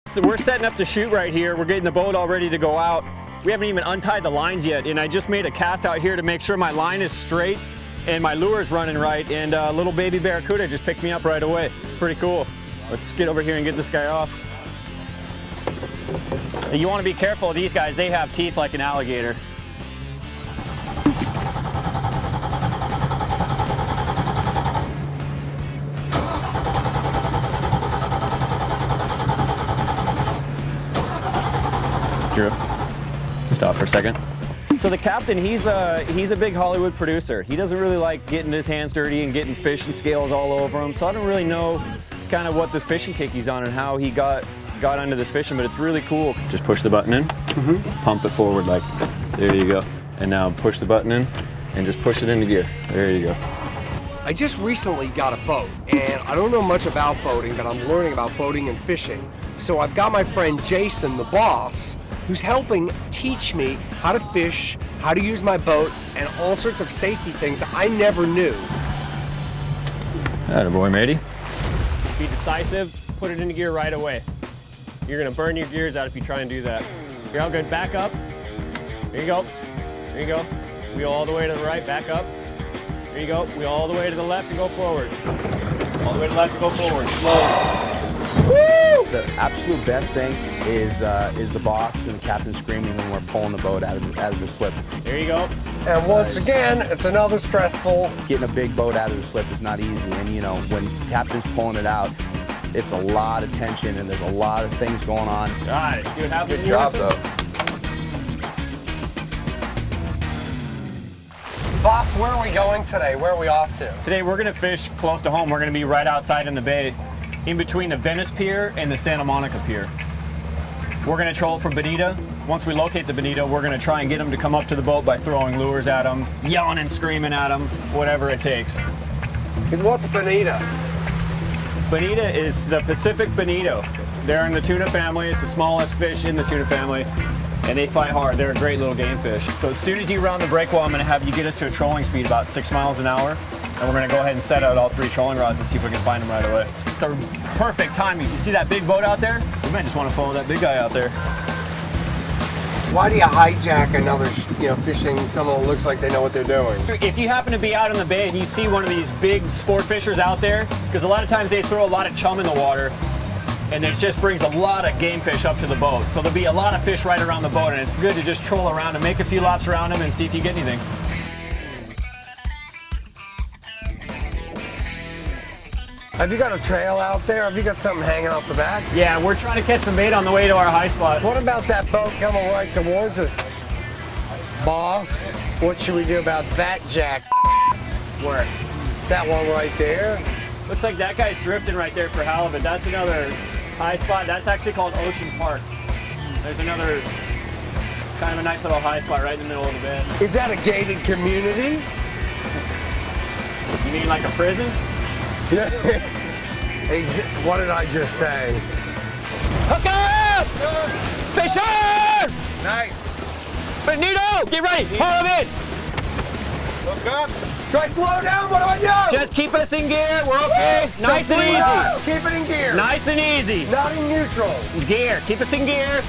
So we're setting up the chute right here. We're getting the boat all ready to go out. We haven't even untied the lines yet, and I just made a cast out here to make sure my line is straight and my lure is running right, and little baby barracuda just picked me up right away. It's pretty cool. Let's get over here and get this guy off. You want to be careful of these guys. They have teeth like an alligator. Drew, stop for a second. So the captain, he's a big Hollywood producer. He doesn't really like getting his hands dirty and getting fish and scales all over him. So I don't really know kind of what this fishing kick he's on and how he got onto this fishing, but it's really cool. Just push the button in, pump it forward like, there you go. And now push the button in and just push it into gear. There you go. I just recently got a boat, and I don't know much about boating, but I'm learning about boating and fishing. So I've got my friend Jason, the boss, who's helping teach me how to fish, how to use my boat, and all sorts of safety things I never knew. Attaboy, matey. Be decisive, put it into gear right away. You're gonna burn your gears out if you try and do that. You're all good, back up. There you go, there you go. Wheel all the way to the right, back up. There you go, wheel all the way to the left and go forward. All the way to the left and go forward, slowly. Woo! The absolute best thing is the box and the captain screaming when we're pulling the boat out of the slip. There you go. And once again, it's another stressful. Getting a big boat out of the slip is not easy, and you know, when captain's pulling it out, it's a lot of tension and there's a lot of things going on. Got it. See what happens? Good job, though. Boss, where are we going today? Where are we off to? Today we're gonna fish close to home. We're gonna be right outside in the bay, in between the Venice Pier and the Santa Monica Pier. We're gonna troll for bonita. Once we locate the bonita, we're gonna try and get them to come up to the boat by throwing lures at them, yelling and screaming at them, whatever it takes. And what's bonita? Bonita is the Pacific bonito. They're in the tuna family. It's the smallest fish in the tuna family, and they fight hard. They're a great little game fish. So as soon as you round the breakwall, I'm gonna have you get us to a trolling speed about 6 miles an hour, and we're gonna go ahead and set out all 3 trolling rods and see if we can find them right away. It's the perfect timing. You see that big boat out there? We might just wanna follow that big guy out there. Why do you hijack another, fishing someone that looks like they know what they're doing? If you happen to be out in the bay and you see one of these big sport fishers out there, because a lot of times they throw a lot of chum in the water, and it just brings a lot of game fish up to the boat. So there'll be a lot of fish right around the boat, and it's good to just troll around and make a few laps around them and see if you get anything. Have you got a trail out there? Have you got something hanging off the back? Yeah, we're trying to catch some bait on the way to our high spot. What about that boat coming right towards us? Boss, what should we do about that jack? Where? That one right there. Looks like that guy's drifting right there for halibut. That's another high spot. That's actually called Ocean Park. There's another kind of a nice little high spot right in the middle of the bay. Is that a gated community? You mean like a prison? What did I just say? Hook up! Fisher! Nice. Bonito! Get ready! Haul him in! Hook up. Do I slow down? What do I do? Just keep us in gear. We're okay. Woo! Nice and easy. Keep it in gear. Nice and easy. Not in neutral. Gear. Keep us in gear.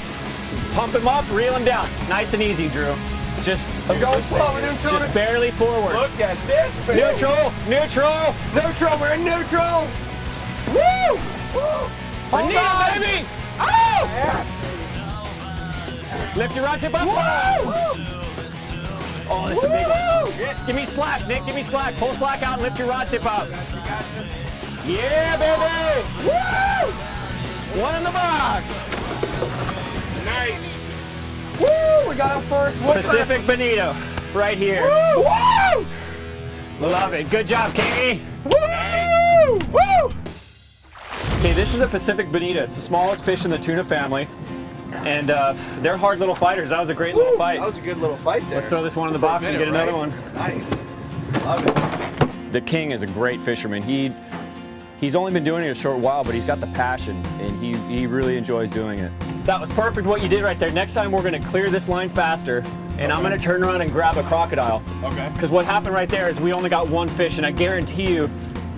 Pump him up. Reel him down. Nice and easy, Drew. Just I'm going slow. We're doing just barely forward. Look at this, baby. Neutral. Neutral. Neutral. We're in neutral. Woo! Woo! Hold on, baby. Oh! Yeah. Lift your rod tip up. Woo! Oh, this is a big one. Yeah, give me slack, Nick. Give me slack. Pull slack out and lift your rod tip up. Yeah, baby. Woo! One in the box. Nice. Woo! We got our first wood Pacific bonito, right here. Woo! Woo! Love it. Good job, Katie. Woo! Woo! Okay, this is a Pacific bonito. It's the smallest fish in the tuna family. And they're hard little fighters. That was a great little fight. That was a good little fight there. Let's throw this one in the box and get another one. Nice. Love it. The King is a great fisherman. He's only been doing it a short while, but he's got the passion, and he really enjoys doing it. That was perfect what you did right there. Next time we're gonna clear this line faster, and I'm gonna turn around and grab a crocodile. Okay. Because what happened right there is we only got one fish, and I guarantee you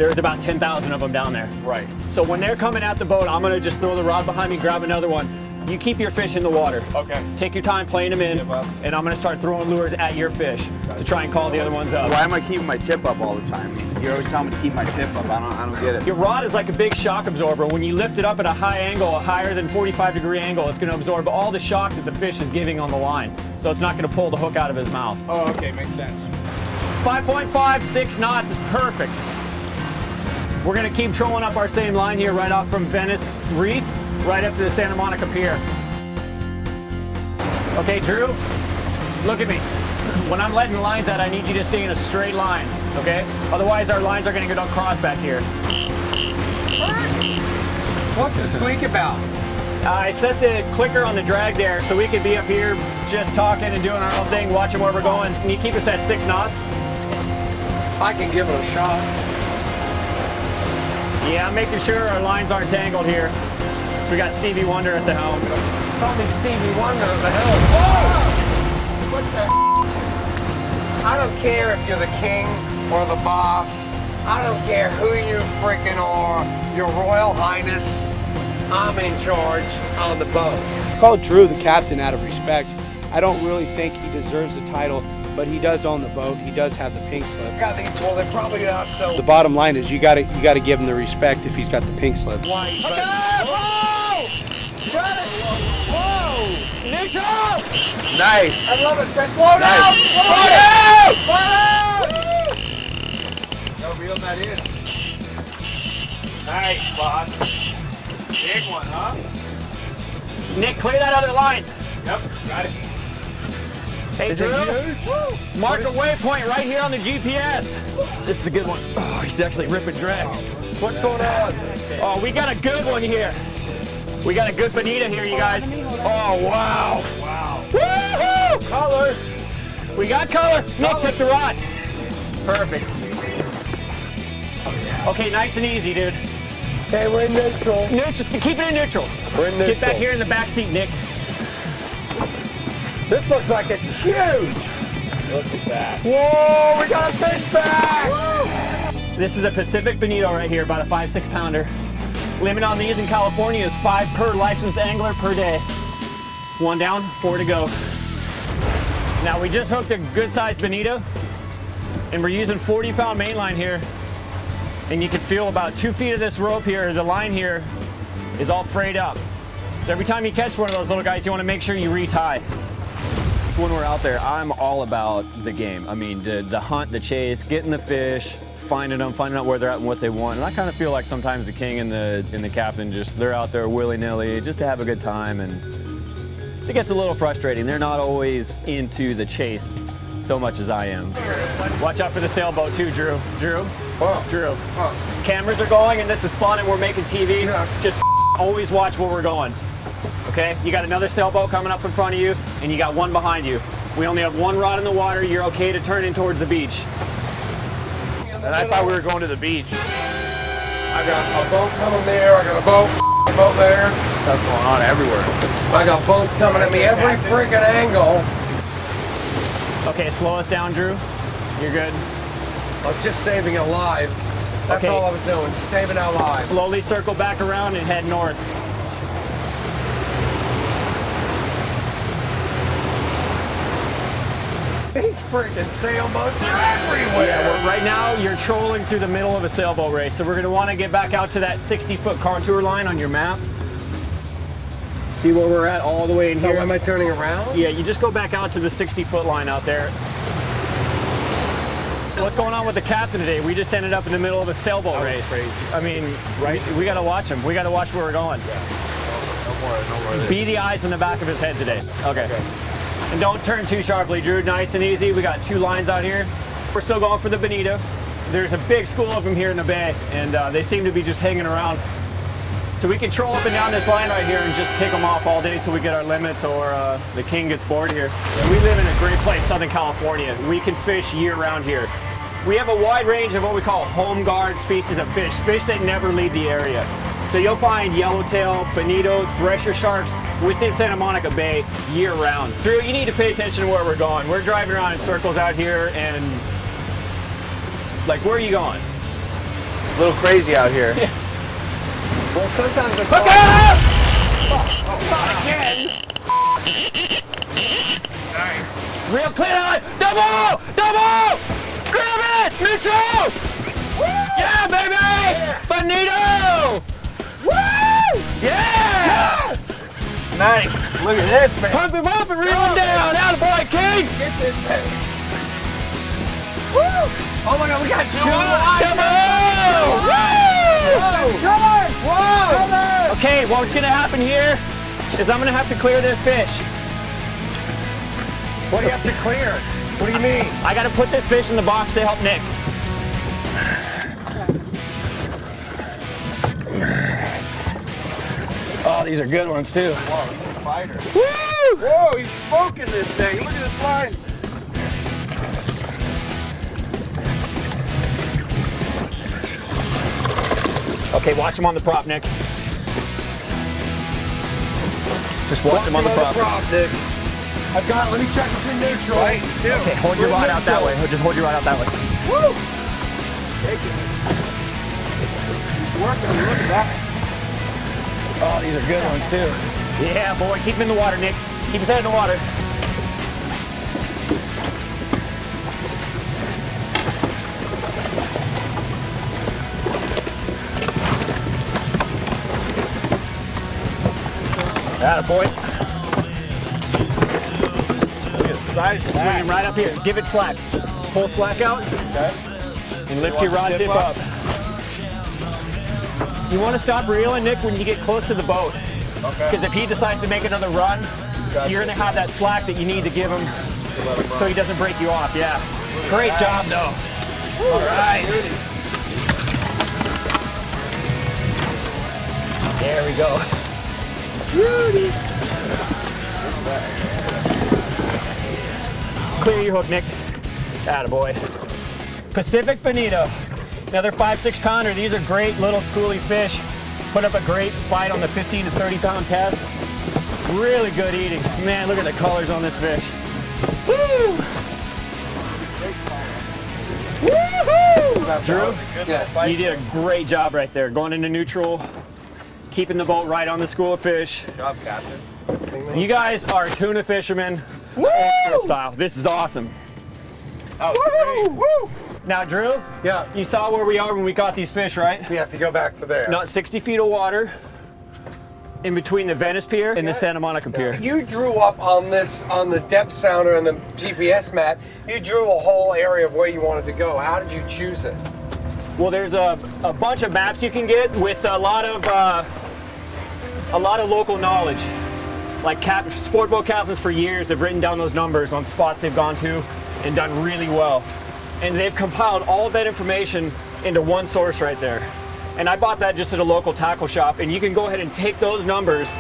there's about 10,000 of them down there. Right. So when they're coming at the boat, I'm gonna just throw the rod behind me, grab another one. You keep your fish in the water. Okay. Take your time playing them in, Tip up. and I'm gonna start throwing lures at your fish to try and call the other ones up. Why am I keeping my tip up all the time? You're always telling me to keep my tip up. I don't get it. Your rod is like a big shock absorber. When you lift it up at a high angle, a higher than 45-degree angle, it's gonna absorb all the shock that the fish is giving on the line. So it's not gonna pull the hook out of his mouth. Oh, okay, makes sense. 5.5, 6 knots is perfect. We're gonna keep trolling up our same line here right off from Venice Reef, right up to the Santa Monica Pier. Okay, Drew, look at me. When I'm letting lines out, I need you to stay in a straight line, okay? Otherwise, our lines are gonna go cross back here. What's the squeak about? I set the clicker on the drag there so we could be up here just talking and doing our own thing, watching where we're going. Can you keep us at 6 knots? I can give it a shot. Yeah, I'm making sure our lines aren't tangled here. So we got Stevie Wonder at the helm. Call me Stevie Wonder at the helm. Whoa! What the I don't care if you're the king or the boss. I don't care who you freaking are. Your Royal Highness, I'm in charge on the boat. I call Drew the captain out of respect. I don't really think he deserves the title, but he does own the boat. He does have the pink slip. Got these, well, they're probably not so. The bottom line is you gotta give him the respect if he's got the pink slip. White, but Got it! Whoa! Neutral! nice. I love it. Just slow down. No, reel that in. Nice, boss. Big one, huh? Nick, clear that other line. Yep, got it. Hey, Is it Drew, huge? mark a waypoint right here on the GPS. This is a good one. Oh, he's actually ripping drag. What's going on? Oh, we got a good one here. We got a good bonita here, you guys. Oh, wow. Wow. Woohoo! Color. We got color. Nick, take the rod. Perfect. Okay, nice and easy, dude. Okay, we're in neutral. Neutral, keep it in neutral. We're in neutral. Get back here in the back seat, Nick. This looks like it's huge. Look at that. Whoa, we got a fish back. This is a Pacific bonito right here, about a 5-6 pounder. Limit on these in California is 5 per licensed angler per day. 1 down, 4 to go. Now we just hooked a good sized bonito and we're using 40-pound mainline here. And you can feel about 2 feet of this rope here, the line here is all frayed up. So every time you catch one of those little guys, you want to make sure you retie. When we're out there, I'm all about the game. I mean, the hunt, the chase, getting the fish, finding them, finding out where they're at and what they want. And I kind of feel like sometimes the king and the captain they're out there willy-nilly just to have a good time, and it gets a little frustrating. They're not always into the chase so much as I am. Watch out for the sailboat too, Drew. Drew? Drew. Cameras are going and this is fun and we're making TV. Just always watch where we're going. Okay? You got another sailboat coming up in front of you and you got one behind you. We only have 1 rod in the water. You're okay to turn in towards the beach. And I thought we were going to the beach. I got a boat coming there. I got a boat there. Stuff going on everywhere. I got boats coming at me every freaking angle. Okay, slow us down, Drew. You're good. I was just saving our lives. That's Okay. all I was doing, just saving our lives. Slowly circle back around and head north. These freaking sailboats are everywhere. Yeah, well, right now you're trolling through the middle of a sailboat race, so we're going to want to get back out to that 60-foot contour line on your map. See where we're at all the way in So here? am I turning around? Yeah, you just go back out to the 60-foot line out there. What's going on with the captain today? We just ended up in the middle of a sailboat race. crazy. I mean, right? We got to watch him. We got to watch where we're going. No more. Be the eyes on the back of his head today. Okay. And don't turn too sharply, Drew. Nice and easy. We got 2 lines out here. We're still going for the bonito. There's a big school of them here in the bay, and they seem to be just hanging around. So we can troll up and down this line right here and just pick them off all day till we get our limits or the king gets bored here. And we live in a great place, Southern California. We can fish year-round here. We have a wide range of what we call home guard species of fish, fish that never leave the area. So you'll find yellowtail, bonito, thresher sharks within Santa Monica Bay year-round. Drew, you need to pay attention to where we're going. We're driving around in circles out here and, like, where are you going? It's a little crazy out here. Well, sometimes it's Hook hard. up! Not again! Real clean on! Double! Double! Grab it! Neutral! Yeah, baby! Bonito! Woo! Yeah! Nice. Look at this, man. Pump him up and reel him down! Out of boy, King! Get this thing. Oh my God, we got two. Double! Whoa! Okay, what's gonna happen here is I'm gonna have to clear this fish. What do you have to clear? What do you mean? I gotta put this fish in the box to help Nick. Oh, these are good ones too. Whoa, he's a fighter. Woo! Whoa, he's smoking this thing. Look at this line. Okay, watch him on the prop, Nick. Just watch him on the prop. Nick. I've got, let me check it's in neutral. Right, too. Okay, hold your rod out that way. Just hold your rod out that way. Woo! Taking it. He's working. Look at that. Oh, these are good ones too. Yeah, boy, keep him in the water, Nick. Keep his head in the water. Atta boy. Look at the size of Swing that. him right up here. Give it slack. Pull slack out Okay. and lift your rod tip up. You want to stop reeling, Nick, when you get close to the boat. Okay. Because if he decides to make another run, you're going to have that slack that you need to give him so he doesn't break you off. Yeah. Great job, though. All right. There we go. Beauty. Clear your hook, Nick. Attaboy. Pacific Bonito. Another 5-6 pounder. These are great little schooly fish. Put up a great fight on the 15 to 30 pound test. Really good eating. Man, look at the colors on this fish. Woo! Woohoo! Drew, Yeah. you did a great job right there. Going into neutral, keeping the boat right on the school of fish. Good job, Captain. You guys are tuna fishermen. Old school style. This is awesome. Oh, Now, Drew, Yeah. you saw where we are when we caught these fish, right? We have to go back to there. Not 60 feet of water in between the Venice Pier and the Santa Monica Pier. You drew up on this, on the depth sounder and the GPS map, you drew a whole area of where you wanted to go. How did you choose it? Well, there's a bunch of maps you can get with a lot of local knowledge. Like sport boat captains for years have written down those numbers on spots they've gone to and done really well. And they've compiled all of that information into one source right there. And I bought that just at a local tackle shop, and you can go ahead and take those numbers,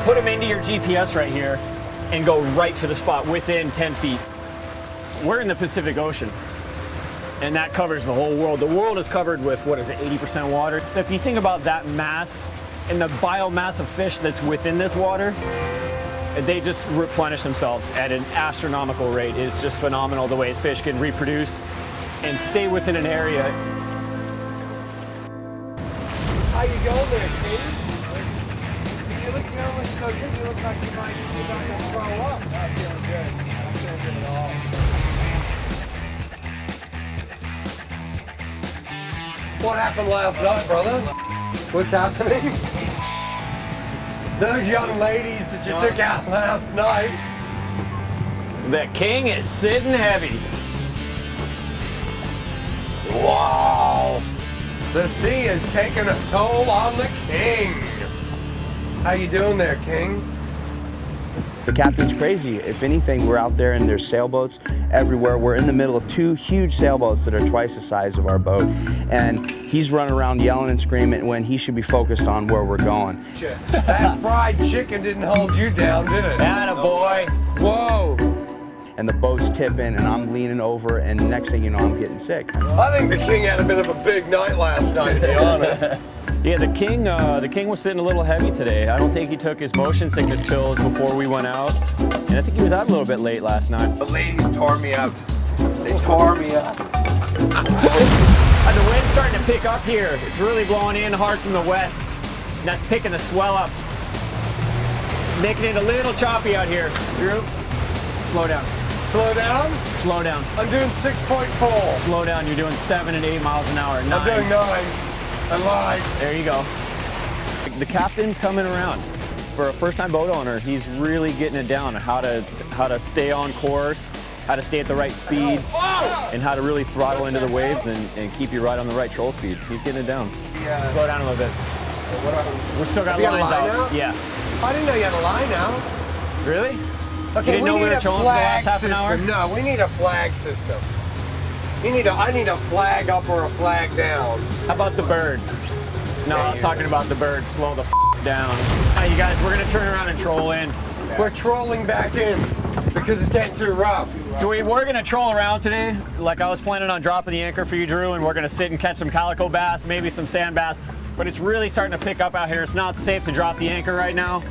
put them into your GPS right here, and go right to the spot within 10 feet. We're in the Pacific Ocean, and that covers the whole world. The world is covered with, what is it, 80% water? So if you think about that mass and the biomass of fish that's within this water, they just replenish themselves at an astronomical rate. It's just phenomenal the way fish can reproduce and stay within an area. how you going there, Katie? You look so good. You look like you might be about to throw up. I'm feeling good. I'm feeling good at all. What happened last night, brother? What's happening? Those young ladies that you took out last night. The king is sitting heavy. Wow! The sea is taking a toll on the king. How you doing there, King? The captain's crazy. If anything, we're out there and there's sailboats everywhere. We're in the middle of two huge sailboats that are twice the size of our boat. And he's running around yelling and screaming when he should be focused on where we're going. That fried chicken didn't hold you down, did it? Attaboy. Whoa! And the boat's tipping and I'm leaning over and next thing you know, I'm getting sick. I think the king had a bit of a big night last night, to be honest. Yeah, the king was sitting a little heavy today. I don't think he took his motion sickness pills before we went out. And I think he was out a little bit late last night. The ladies tore me up. They tore me up. The wind starting to pick up here. It's really blowing in hard from the west, and that's picking the swell up. Making it a little choppy out here. Drew, slow down. Slow down. Slow down. I'm doing 6.4. Slow down. You're doing 7 and 8 miles an hour. 9. I'm doing 9. I lied. There you go. The captain's coming around. For a first-time boat owner, he's really getting it down on how to stay on course, how to stay at the right speed, and how to really throttle into the waves and keep you right on the right troll speed. He's getting it down. Yeah. Slow down a little bit. We still got lines out. Yeah. I didn't know you had a line out. Really? Okay, You didn't know we were trolling for the last half an hour? No, we need a flag system. I need a flag up or a flag down. How about the bird? No, I was talking about the bird. Slow the down. All right, you guys, we're gonna turn around and troll in. We're trolling back in because it's getting too rough. So we're gonna troll around today. Like I was planning on dropping the anchor for you, Drew, and we're gonna sit and catch some calico bass, maybe some sand bass. But it's really starting to pick up out here. It's not safe to drop the anchor right now.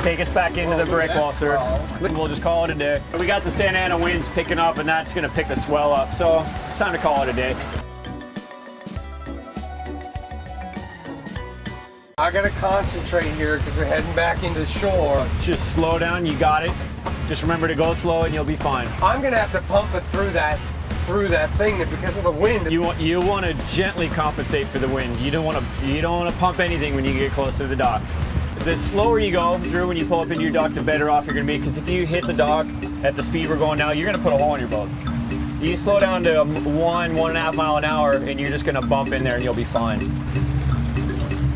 Take us back into the brick wall, sir. We'll just call it a day. We got the Santa Ana winds picking up, and that's gonna pick the swell up. So it's time to call it a day. I gotta concentrate here because we're heading back into shore. Just slow down, you got it. Just remember to go slow and you'll be fine. I'm gonna have to pump it through that thing because of the wind. You want to gently compensate for the wind. You don't want to pump anything when you get close to the dock. The slower you go, Drew, when you pull up into your dock, the better off you're gonna be. Because if you hit the dock at the speed we're going now, you're gonna put a hole in your boat. You slow down to 1.5 mile an hour, and you're just gonna bump in there, and you'll be fine.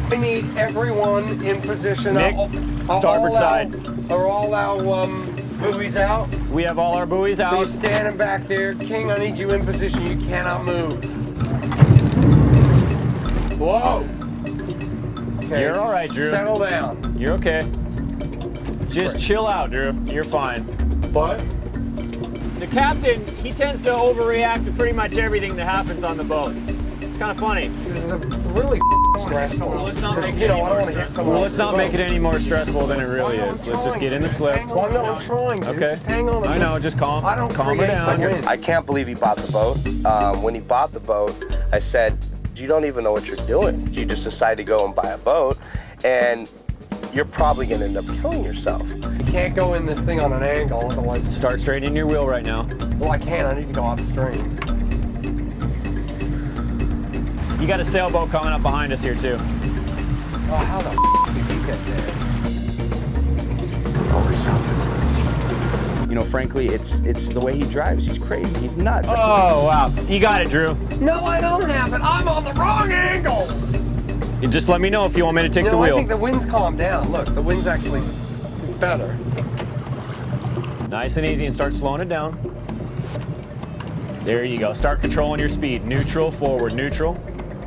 I need everyone in position. Nick, starboard side. Are all our buoys out? We have all our buoys You're out. standing back there. King, I need you in position. You cannot move. Whoa. Okay, You're all right, Drew. Settle down. You're okay. Just chill out, Drew. You're fine. But The captain, he tends to overreact to pretty much everything that happens on the boat. It's kind of funny. this is a really stressful. Let's not make it You know, any I more don't want to hit someone Well, else's let's not make boat. it any more stressful than it really is. Let's just get in the slip. Well, no, I'm trying to. Okay. Just hang on. I know, just calm I don't her create down. the wind. I can't believe he bought the boat. When he bought the boat, I said, you don't even know what you're doing. You just decide to go and buy a boat, and you're probably gonna end up killing yourself. You can't go in this thing on an angle, otherwise. Start straightening your wheel right now. Well, I can't. I need to go upstream. You got a sailboat coming up behind us here too. Oh, how the did you get there? Always something. You know, frankly, it's the way he drives. He's crazy. He's nuts. Oh, wow. You got it, Drew. No, I don't have it. I'm on the wrong angle. You just let me know if you want me to take the No, I wheel. think the wind's calmed down. Look, the wind's actually better. Nice and easy, and start slowing it down. There you go. Start controlling your speed. Neutral, forward, neutral.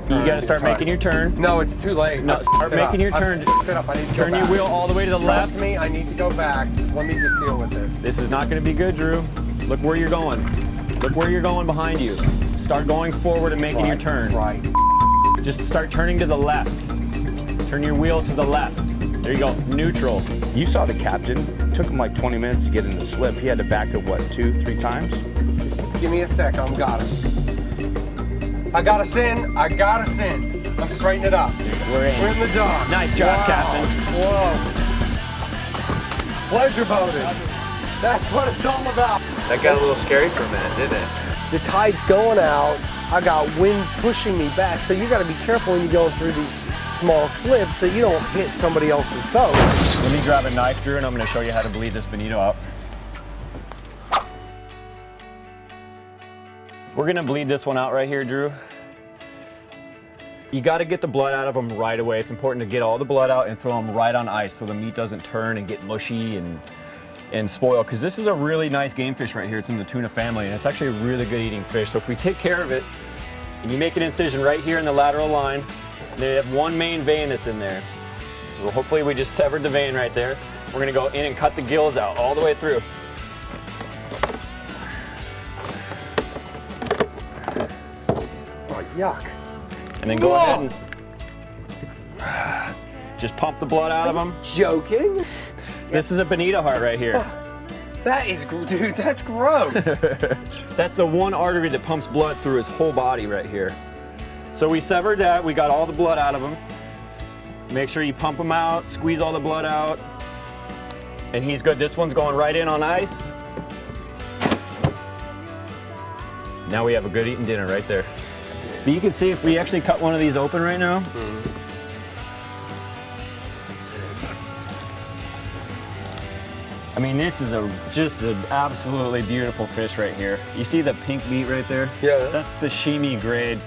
You got to start making your turn. No, it's too late. No, start making your turn. I f***ed it up. I need to Turn go your back. wheel all the way to the left. Trust me, I need to go back. Just let me just deal with this. This is not going to be good, Drew. Look where you're going. Look where you're going behind you. Start going forward and making your turn. That's right. Just start turning to the left. Turn your wheel to the left. There you go. Neutral. You saw the captain. It took him like 20 minutes to get in the slip. He had to back it, what, 2-3 times? Give me a sec. I'm got it. I got us in. I got us in. I'm straightening it up. We're in. We're in the dock. Nice job, Wow. Captain. Whoa. Pleasure boating. That's what it's all about. That got a little scary for a minute, didn't it? The tide's going out. I got wind pushing me back. So you got to be careful when you go through these small slips so you don't hit somebody else's boat. Let me grab a knife, Drew, and I'm going to show you how to bleed this bonito out. We're going to bleed this one out right here, Drew. You got to get the blood out of them right away. It's important to get all the blood out and throw them right on ice so the meat doesn't turn and get mushy and spoil. Because this is a really nice game fish right here. It's in the tuna family, and it's actually a really good eating fish. So if we take care of it, and you make an incision right here in the lateral line, they have one main vein that's in there. So hopefully we just severed the vein right there. We're gonna go in and cut the gills out all the way through. Oh, yuck. And then go Whoa. ahead and just pump the blood out of them. Joking? This is a bonito heart right here. That is, dude, that's gross. That's the one artery that pumps blood through his whole body right here. So we severed that, we got all the blood out of him. Make sure you pump him out, squeeze all the blood out. And he's good. This one's going right in on ice. Now we have a good eating dinner right there. But you can see if we actually cut one of these open right now. I mean, this is just an absolutely beautiful fish right here. You see the pink meat right there? Yeah. That's sashimi grade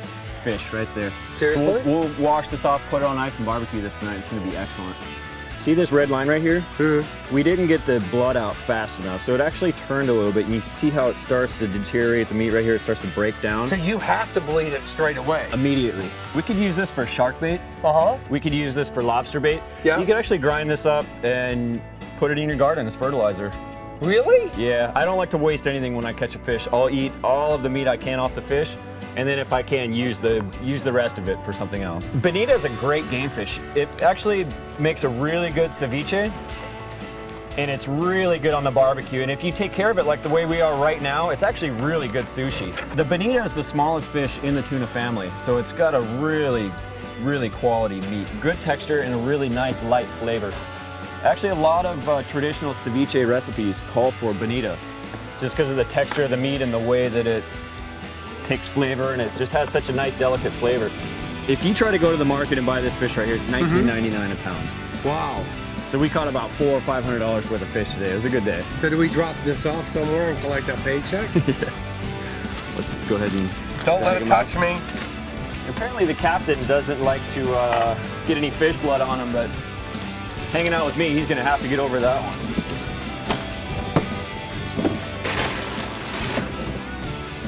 fish right there. Seriously? So we'll wash this off, put it on ice, and barbecue this tonight. It's gonna be excellent. See this red line right here? We didn't get the blood out fast enough, so it actually turned a little bit, and you can see how it starts to deteriorate. The meat right here, it starts to break down. So you have to bleed it straight away. Immediately. We could use this for shark bait. We could use this for lobster bait. Yeah. You could actually grind this up and put it in your garden as fertilizer. Really? Yeah, I don't like to waste anything when I catch a fish. I'll eat all of the meat I can off the fish, and then if I can, use the rest of it for something else. Bonita is a great game fish. It actually makes a really good ceviche, and it's really good on the barbecue. And if you take care of it like the way we are right now, it's actually really good sushi. The bonita is the smallest fish in the tuna family, so it's got a really, really quality meat. Good texture and a really nice light flavor. Actually, a lot of traditional ceviche recipes call for bonita, just because of the texture of the meat and the way that it takes flavor, and it just has such a nice, delicate flavor. If you try to go to the market and buy this fish right here, it's $19.99 a pound. Wow. So we caught about $400 or $500 worth of fish today. It was a good day. So do we drop this off somewhere and collect that paycheck? Let's go ahead and Don't let it touch me. Apparently the captain doesn't like to get any fish blood on him, but hanging out with me, he's gonna have to get over that one.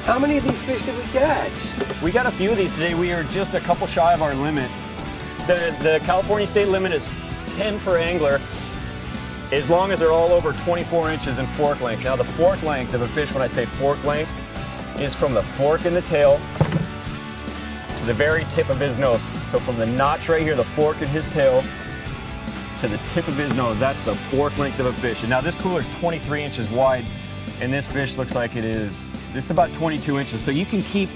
How many of these fish did we catch? We got a few of these today. We are just a couple shy of our limit. The California state limit is 10 per angler, as long as they're all over 24 inches in fork length. Now the fork length of a fish, when I say fork length, is from the fork in the tail to the very tip of his nose. So from the notch right here, the fork in his tail, to the tip of his nose, that's the fork length of a fish. And now this cooler is 23 inches wide, and this fish looks like it is just about 22 inches. So you can keep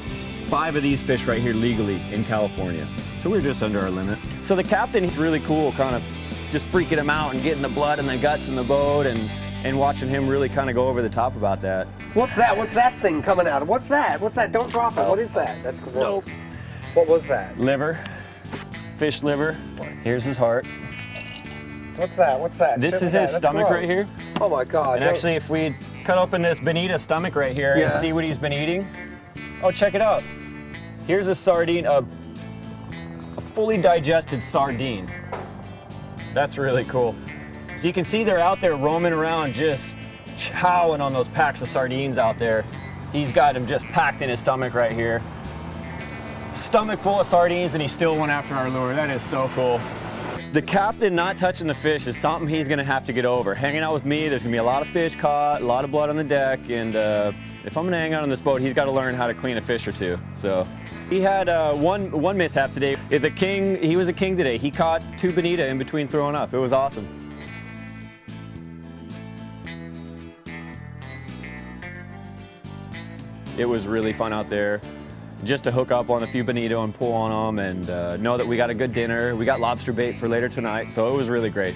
5 of these fish right here legally in California. So we're just under our limit. So the captain, he's really cool, kind of just freaking him out and getting the blood and the guts in the boat, and watching him really kind of go over the top about that. What's that? What's that thing coming out? What's that? What's that? Don't drop it. What is that? That's gross. Nope. What was that? Liver, fish liver. Here's his heart. What's that? What's that? This Show is me his that. That's stomach gross. right here. Oh my God. And actually, if we cut open this bonita stomach right here and see what he's been eating, oh, check it out. Here's a sardine, a fully digested sardine. That's really cool. So you can see they're out there roaming around, just chowing on those packs of sardines out there. He's got them just packed in his stomach right here. Stomach full of sardines, and he still went after our lure. That is so cool. The captain not touching the fish is something he's gonna have to get over. Hanging out with me, there's gonna be a lot of fish caught, a lot of blood on the deck, and if I'm gonna hang out on this boat, he's gotta learn how to clean a fish or two. So he had one mishap today. He was a king today. He caught 2 bonita in between throwing up. It was awesome. It was really fun out there, just to hook up on a few bonito and pull on them, and know that we got a good dinner. We got lobster bait for later tonight, so it was really great.